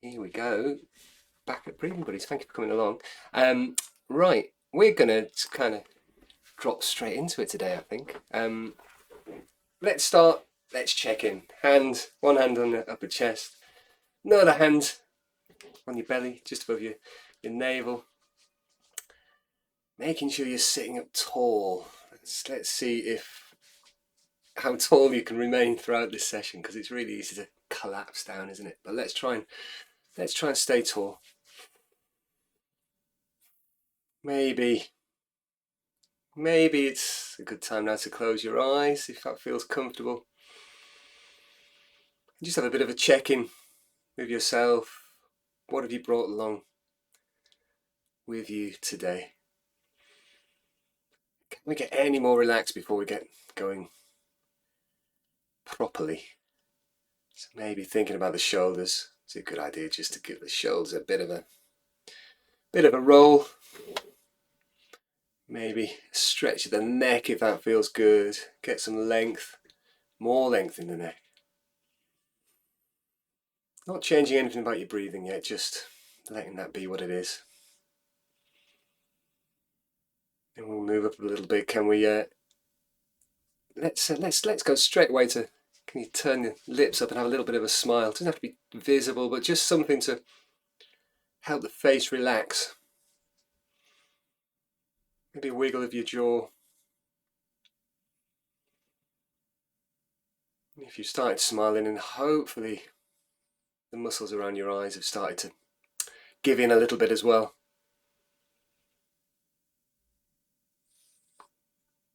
Here we go. Back at Breathing Buddies. Thank you for coming along. Right, we're going to kind of drop straight into it today, I think. Let's start. Let's check in. One hand on the upper chest, another hand on your belly, just above your navel. Making sure you're sitting up tall. Let's see how tall you can remain throughout this session, because it's really easy to collapse down, isn't it? But let's try and stay tall. Maybe it's a good time now to close your eyes if that feels comfortable. Just have a bit of a check-in with yourself. What have you brought along with you today? Can we get any more relaxed before we get going properly? So maybe thinking about the shoulders. It's a good idea just to give the shoulders a bit of a roll. Maybe stretch the neck if that feels good. Get some length, more length in the neck. Not changing anything about your breathing yet, just letting that be what it is. And we'll move up a little bit. Can we? Let's go straight away to. Can you turn your lips up and have a little bit of a smile? It doesn't have to be visible, but just something to help the face relax. Maybe a wiggle of your jaw. If you started smiling, and hopefully the muscles around your eyes have started to give in a little bit as well.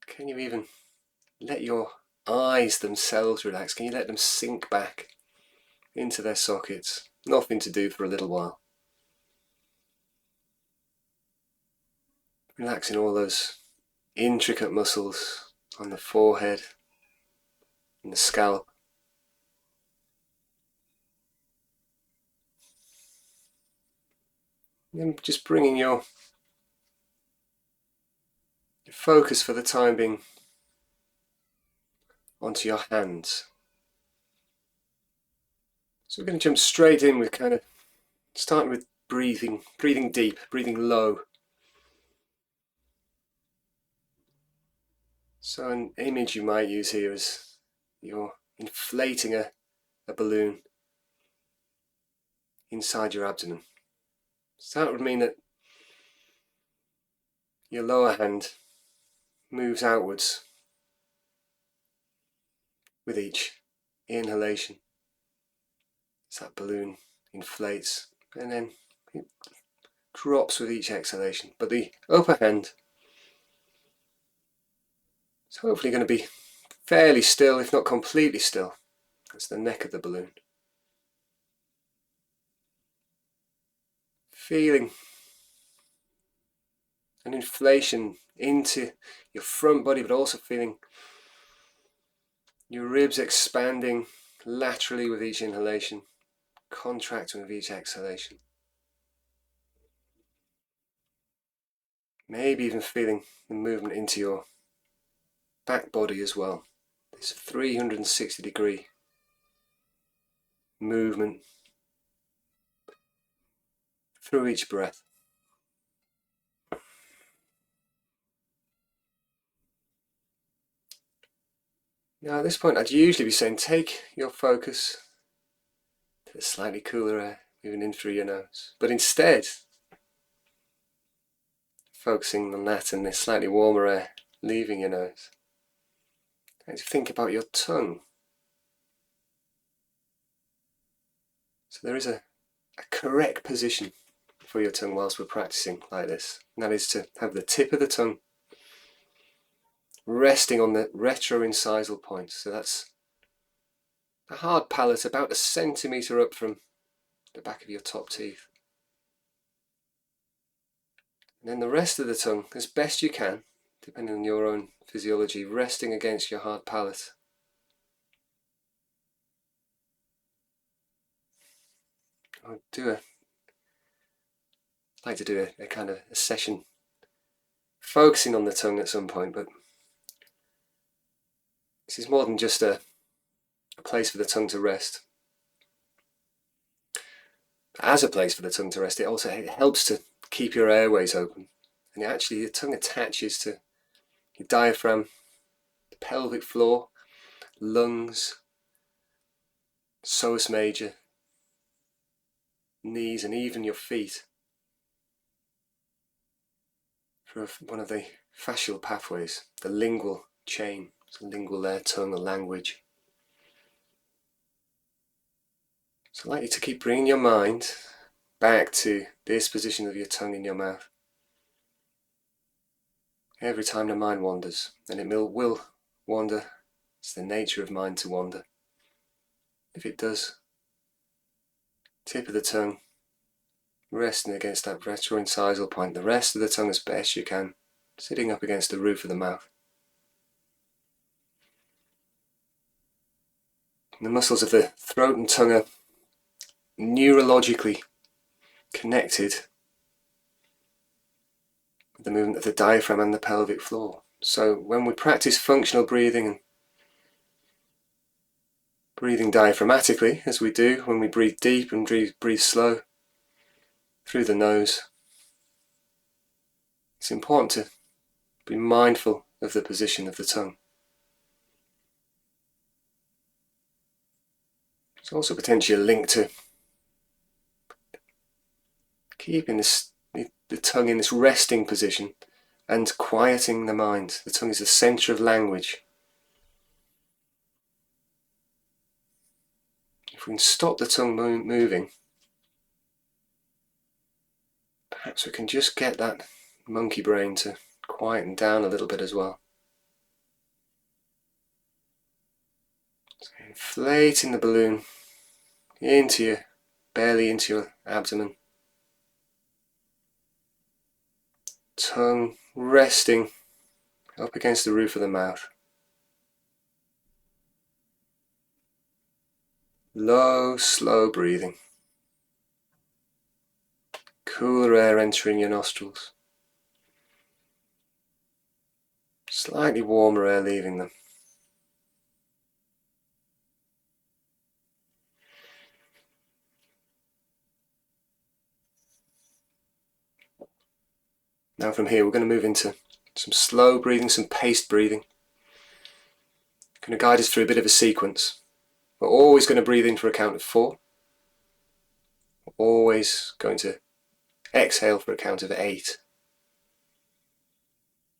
Can you even let your eyes themselves relax? Can you let them sink back into their sockets? Nothing to do for a little while. Relaxing all those intricate muscles on the forehead and the scalp. And then just bringing your focus for the time being onto your hands. So we're going to jump straight in with kind of starting with breathing deep, breathing low. So an image you might use here is you're inflating a balloon inside your abdomen. So that would mean that your lower hand moves outwards with each inhalation. So that balloon inflates and then it drops with each exhalation. But the upper hand is hopefully going to be fairly still, if not completely still. That's the neck of the balloon. Feeling an inflation into your front body, but also feeling your ribs expanding laterally with each inhalation, contracting with each exhalation. Maybe even feeling the movement into your back body as well. This 360-degree movement through each breath. Now at this point I'd usually be saying take your focus to the slightly cooler air moving in through your nose, but instead focusing on that and the slightly warmer air leaving your nose. And think about your tongue. So there is a correct position for your tongue whilst we're practicing like this, and that is to have the tip of the tongue resting on the retro-incisal point. So that's a hard palate about a centimetre up from the back of your top teeth. And then the rest of the tongue, as best you can, depending on your own physiology, resting against your hard palate. I'd like to do a kind of a session focusing on the tongue at some point, but this is more than just a place for the tongue to rest. as a place for the tongue to rest, it helps to keep your airways open. And actually, your tongue attaches to your diaphragm, the pelvic floor, lungs, psoas major, knees, and even your feet through one of the fascial pathways, the lingual chain. So lingual there, tongue, or language. So I'd like you to keep bringing your mind back to this position of your tongue in your mouth. Every time the mind wanders, and it will wander, it's the nature of mind to wander. If it does, tip of the tongue resting against that retro-incisal point, the rest of the tongue as best you can, sitting up against the roof of the mouth. And the muscles of the throat and tongue are neurologically connected with the movement of the diaphragm and the pelvic floor. So when we practice functional breathing and breathing diaphragmatically, as we do when we breathe deep and breathe slow through the nose, it's important to be mindful of the position of the tongue. It's also potentially a link to keeping the tongue in this resting position and quieting the mind. The tongue is the centre of language. If we can stop the tongue moving, perhaps we can just get that monkey brain to quieten down a little bit as well. So inflating the balloon into your belly, into your abdomen. Tongue resting up against the roof of the mouth. Low, slow breathing. Cooler air entering your nostrils. Slightly warmer air leaving them. Now from here we're going to move into some slow breathing, some paced breathing. Going to guide us through a bit of a sequence. We're always going to breathe in for a count of 4. We're always going to exhale for a count of 8.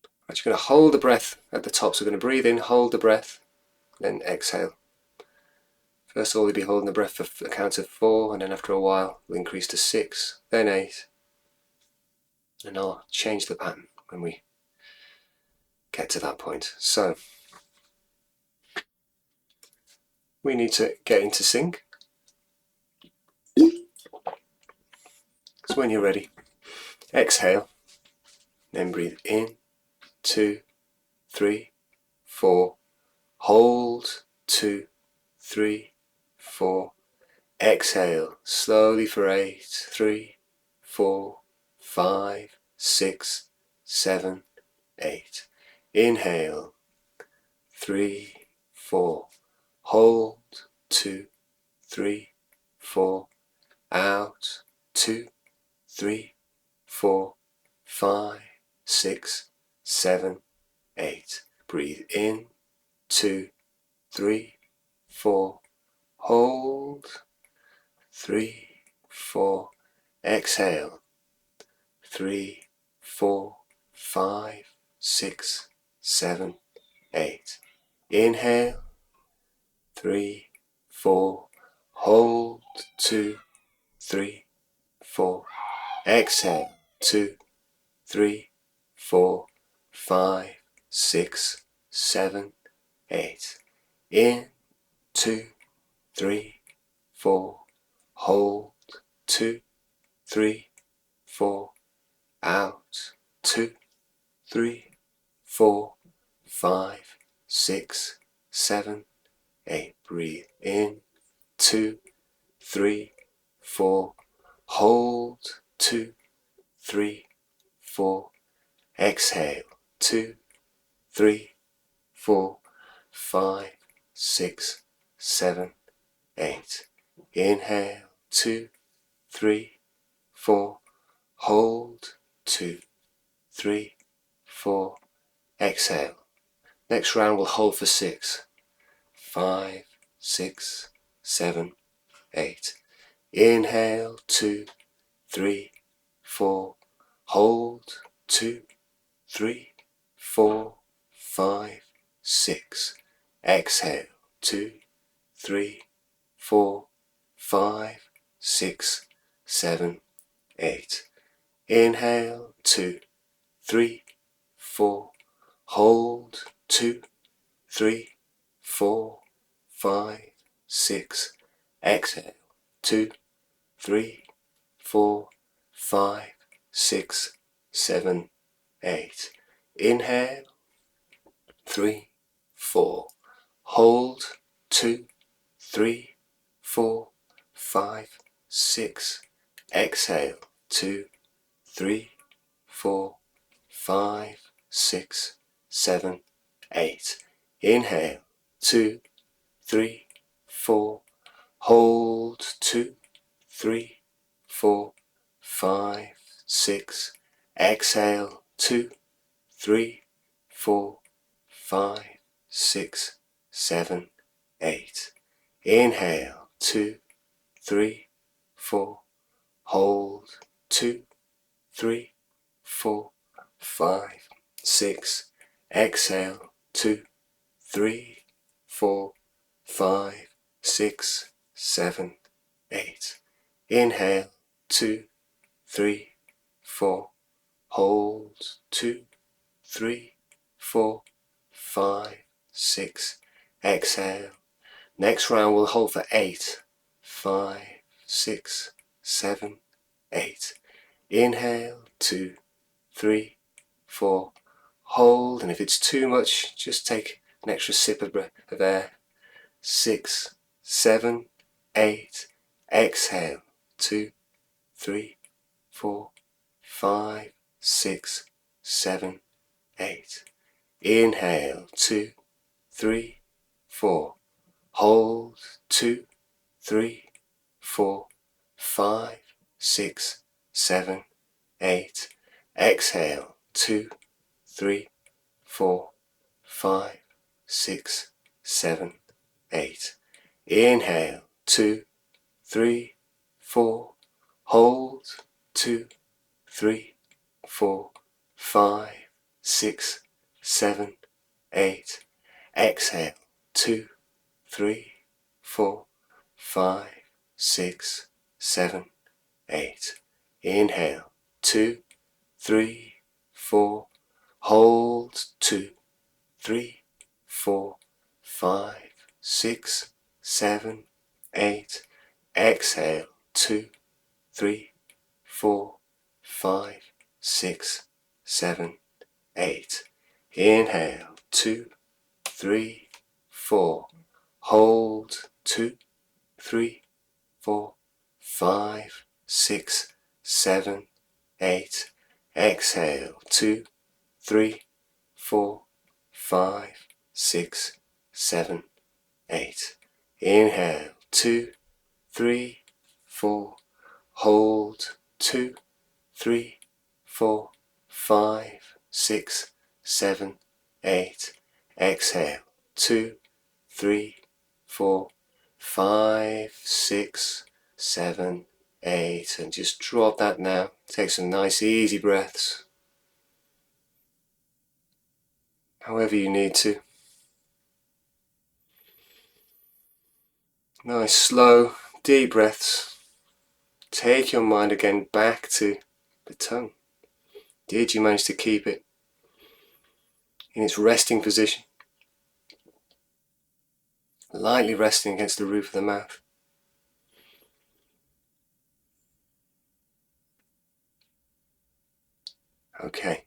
We're actually going to hold the breath at the top. So we're going to breathe in, hold the breath, then exhale. First of all, we'll be holding the breath for a count of 4, and then after a while we'll increase to 6, then 8. And I'll change the pattern when we get to that point. So we need to get into sync. So when you're ready, exhale, then breathe in, 2, 3, 4, hold, 2, 3, 4, exhale, slowly for 8, 3, 4, 5, 6, 7, 8, inhale, 3, 4, hold, 2, 3, 4, out, 2, 3, 4, 5, 6, 7, 8. Breathe in, 2, 3, 4, hold, 3, 4, exhale, 3, 4, 5, 6, 7, 8. Inhale, 3, 4, hold, 2, 3, 4, exhale, 2, 3, 4, 5, 6, 7, 8. In, 2, 3, 4, hold, 2, 3, 4, out, 2, 3, 4, 5, 6, 7, 8. Breathe in, 2, 3, 4, hold, 2, 3, 4, exhale, 2, 3, 4, 5, 6, 7, 8. Inhale, 2, 3, 4, hold, 2, 3, 4, exhale. Next round we'll hold for 6, 5, 6, 7, 8. Inhale, 2, 3, 4, hold, 2, 3, 4, 5, 6. Exhale, 2, 3, 4, 5, 6, 7, 8. Inhale, 2, 3, 4, hold, 2, 3, 4, 5, 6. Exhale, 2, 3, 4, 5, 6, 7, 8. Inhale, 3, 4. Hold, 2, 3, 4, 5, 6. Exhale, 2, 3, 4, 5, 6, 7, 8. Inhale, 2, 3, 4. Hold, 2, 3, 4, 5, 6. Exhale, 2, 3, 4, 5, 6, 7, 8. Inhale, 2, 3, 4. Hold, 2, 3, 4, 5, 6. Exhale, 2, 3, 4, 5, 6, 7, 8. Inhale, 2, 3, 4. Hold, 2, 3, 4, 5, 6. Exhale. Next round we'll hold for 8, 5, 6, 7, 8. Inhale, 2, 3, 4. Hold, and if it's too much, just take an extra sip of air. 6, 7, 8. Exhale, 2, 3, 4, 5, 6, 7, 8. Inhale, 2, 3, 4. Hold, 2, 3, 4, 5, 6, 7, 8. Exhale, 2, 3, 4, 5, 6, 7, 8. Inhale, 2, 3, 4. Hold, 2, 3, 4, 5, 6, 7, 8. Exhale, 2, 3, 4, 5, 6, 7, 8. Inhale, 2, 3, 4. Hold, 2, 3, 4, 5, 6, 7, 8. Exhale, 2, 3, 4, 5, 6, 7, 8. Inhale, 2, 3, 4. Hold, 2, 3, 4, 5, 6, 7, 8. Exhale, 2, 3, 4, 5, 6, 7, 8. Inhale, 2, 3, 4. Hold, 2, 3, 4, 5, 6, 7, 8. Exhale, 2, 3, 4, 5, 6, 7, 8. And just drop that now. Take some nice easy breaths. However you need to. Nice slow, deep breaths. Take your mind again back to the tongue. Did you manage to keep it in its resting position? Lightly resting against the roof of the mouth. Okay.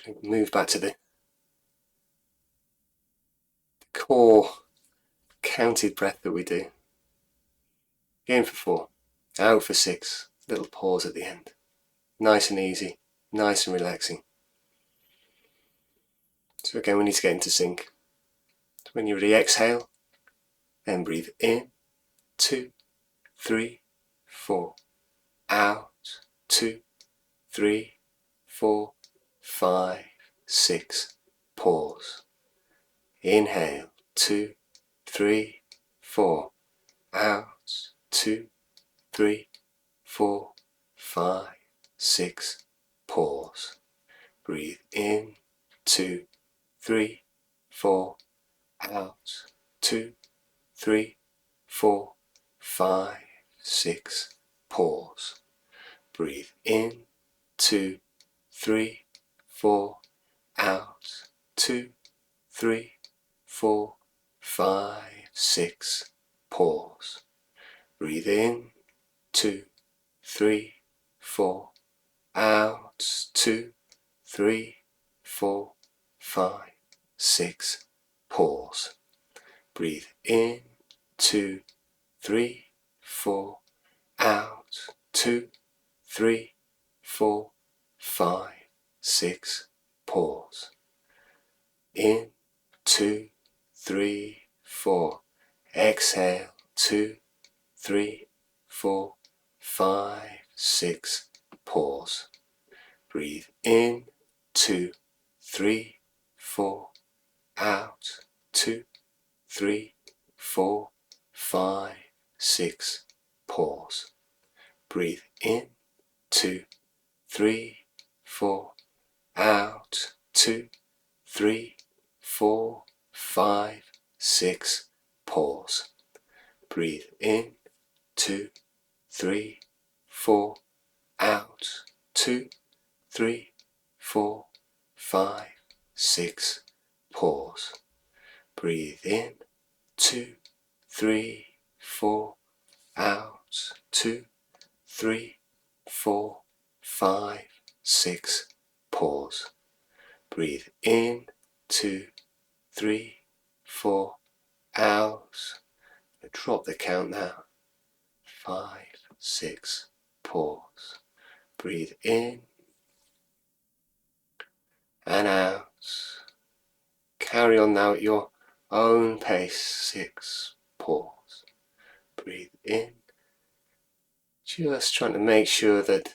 Going to move back to the core counted breath that we do. In for 4, out for 6. Little pause at the end. Nice and easy, nice and relaxing. So again, we need to get into sync. So when you're ready, exhale, then breathe in, 2, 3, 4. Out, 2, 3, 4, 5, 6. Pause. Inhale, 2, 3, 4. Out, 2, 3, 4, 5, 6. Pause. Breathe in, 2, 3, 4. Out, 2, 3, 4, 5, 6. Pause. Breathe in, 2, 3, 4. Out, 2, 3, 4, 5, 6. Pause. Breathe in, 2, 3, 4. Out, 2, 3, 4, 5, 6. Pause. Breathe in, 2, 3, 4. Out, 2, 3, 4, 5, 6. Pause. In, 2, 3, 4. Exhale, 2, 3, 4, 5, 6. Pause. Breathe in, 2, 3, 4. Out, 2, 3, 4, 5, 6. Pause. Breathe in, 2, 3, 4. Out, 2, 3, 4, 5, 6. Pause. Breathe in, 2, 3, 4. Out, 2, 3, 4, 5, 6. Pause. Breathe in, 2, 3, 4. Out, 2, 3, 4, 5, 6. Pause. Breathe in, 2, 3, 4. Out. Drop the count now. 5, 6. Pause. Breathe in and out. Carry on now at your own pace. 6. Pause. Breathe in. Just trying to make sure that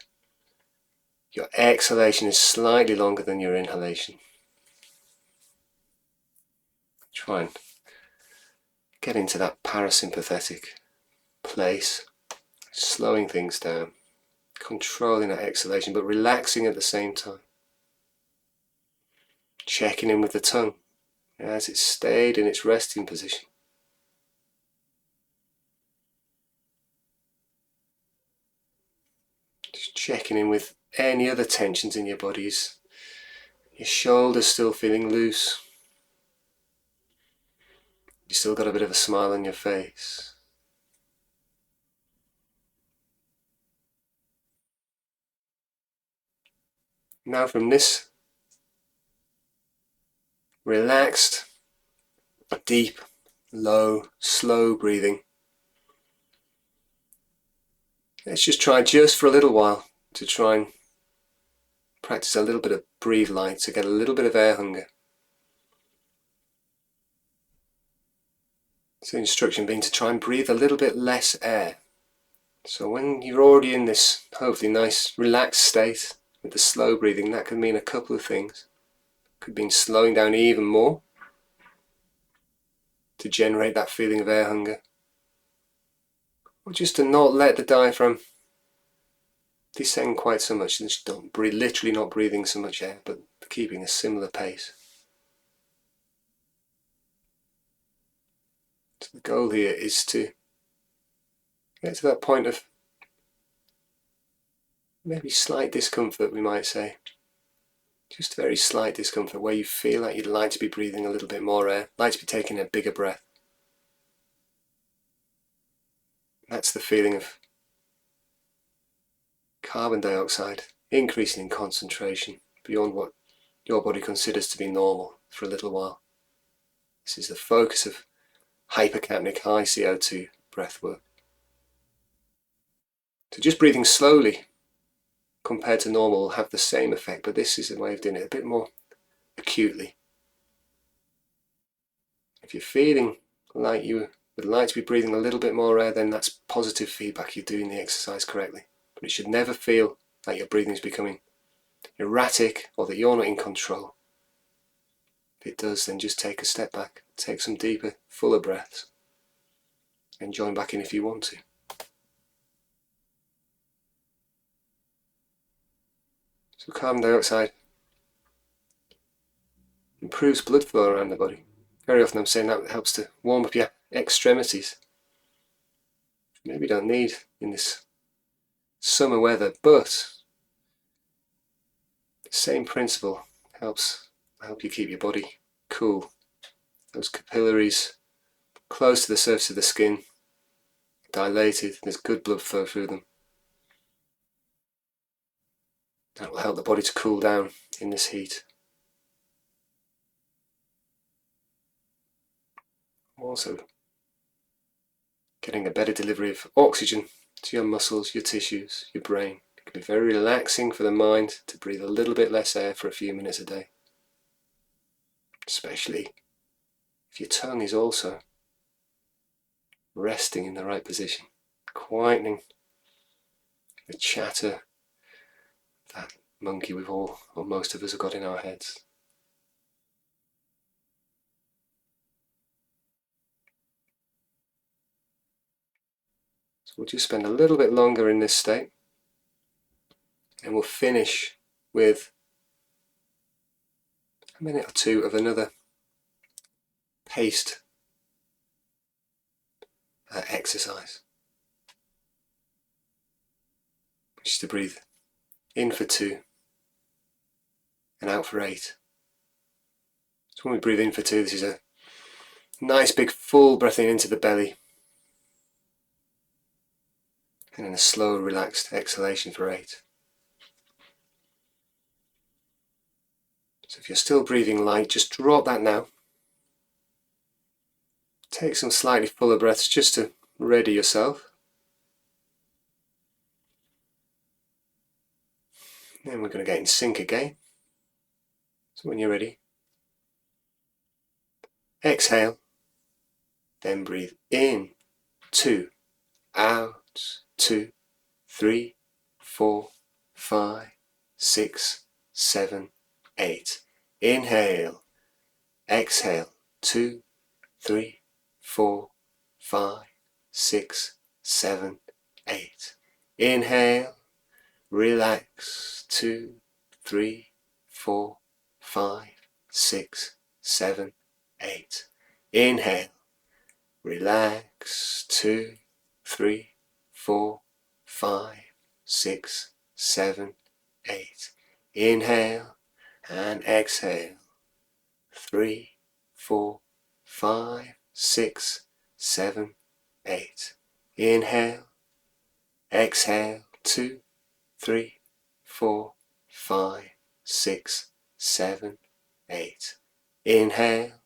your exhalation is slightly longer than your inhalation. Try and get into that parasympathetic place, slowing things down, controlling that exhalation, but relaxing at the same time. Checking in with the tongue as it stayed in its resting position. Just checking in with any other tensions in your bodies. Your shoulders still feeling loose. You still got a bit of a smile on your face. Now from this relaxed, deep, low, slow breathing, let's just try just for a little while to try and practice a little bit of breathe light to get a little bit of air hunger. So the instruction being to try and breathe a little bit less air. So when you're already in this hopefully nice relaxed state with the slow breathing, that could mean a couple of things. It could mean slowing down even more to generate that feeling of air hunger, or just to not let the diaphragm descend quite so much, and just don't breathe, literally not breathing so much air, but keeping a similar pace. So the goal here is to get to that point of maybe slight discomfort, we might say. Just very slight discomfort where you feel like you'd like to be breathing a little bit more air, like to be taking a bigger breath. That's the feeling of carbon dioxide increasing in concentration beyond what your body considers to be normal for a little while. This is the focus of hypercapnic high CO2 breath work. So just breathing slowly compared to normal will have the same effect, but this is a way of doing it a bit more acutely. If you're feeling like you would like to be breathing a little bit more air, then that's positive feedback you're doing the exercise correctly. But it should never feel like your breathing is becoming erratic or that you're not in control. If it does, then just take a step back, take some deeper, fuller breaths, and join back in if you want to. So carbon dioxide improves blood flow around the body. Very often I'm saying that helps to warm up your extremities. Maybe you don't need in this summer weather, but the same principle helps help you keep your body cool. Those capillaries close to the surface of the skin, dilated, there's good blood flow through them. That will help the body to cool down in this heat. Also, getting a better delivery of oxygen to your muscles, your tissues, your brain. It can be very relaxing for the mind to breathe a little bit less air for a few minutes a day. Especially if your tongue is also resting in the right position, quietening the chatter, that monkey we've all, or most of us, have got in our heads. So we'll just spend a little bit longer in this state, and we'll finish with a minute or two of another paced exercise, which is to breathe in for 2 and out for 8. So when we breathe in for 2, this is a nice big full breath in into the belly, and then a slow relaxed exhalation for 8. So if you're still breathing light, just drop that now. Take some slightly fuller breaths just to ready yourself. Then we're going to get in sync again. So when you're ready, exhale, then breathe in, 2, out, 2, 3, 4, 5, 6, 7, 8. Inhale, exhale, 2, 3, 4, 5, 6, 7, 8. Inhale, relax, 2, 3, 4, 5, 6, 7, 8. Inhale, relax, 2, 3, 4, 5, 6, 7, 8. Inhale and exhale, 3, 4, 5, 6, 7, 8. Inhale, exhale, 2, 3, 4, 5, 6, 7, 8. Inhale,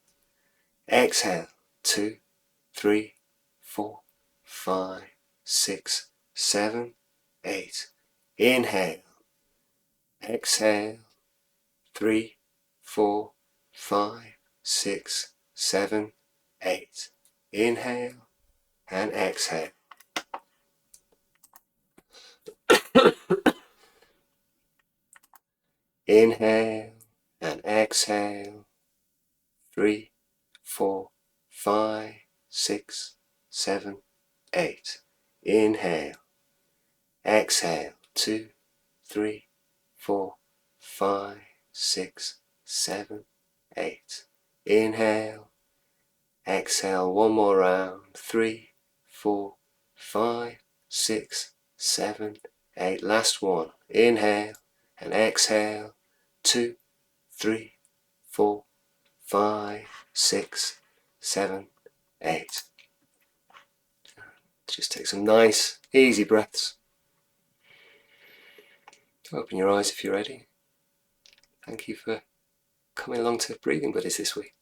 exhale, 2, 3, 4, 5, 6, 7, 8. Inhale, exhale, 3, 4, 5, 6, 7, 8. Inhale and exhale. Inhale and exhale, 3, 4, 5, 6, 7, 8. Inhale, exhale, 2, 3, 4, 5, 6, 7, 8. Inhale, exhale, one more round, 3, 4, 5, 6, 7, 8. Last one. Inhale and exhale, 2, 3, 4, 5, 6, 7, 8. Just take some nice, easy breaths. Open your eyes if you're ready. Thank you for coming along to Breathing Buddies this week.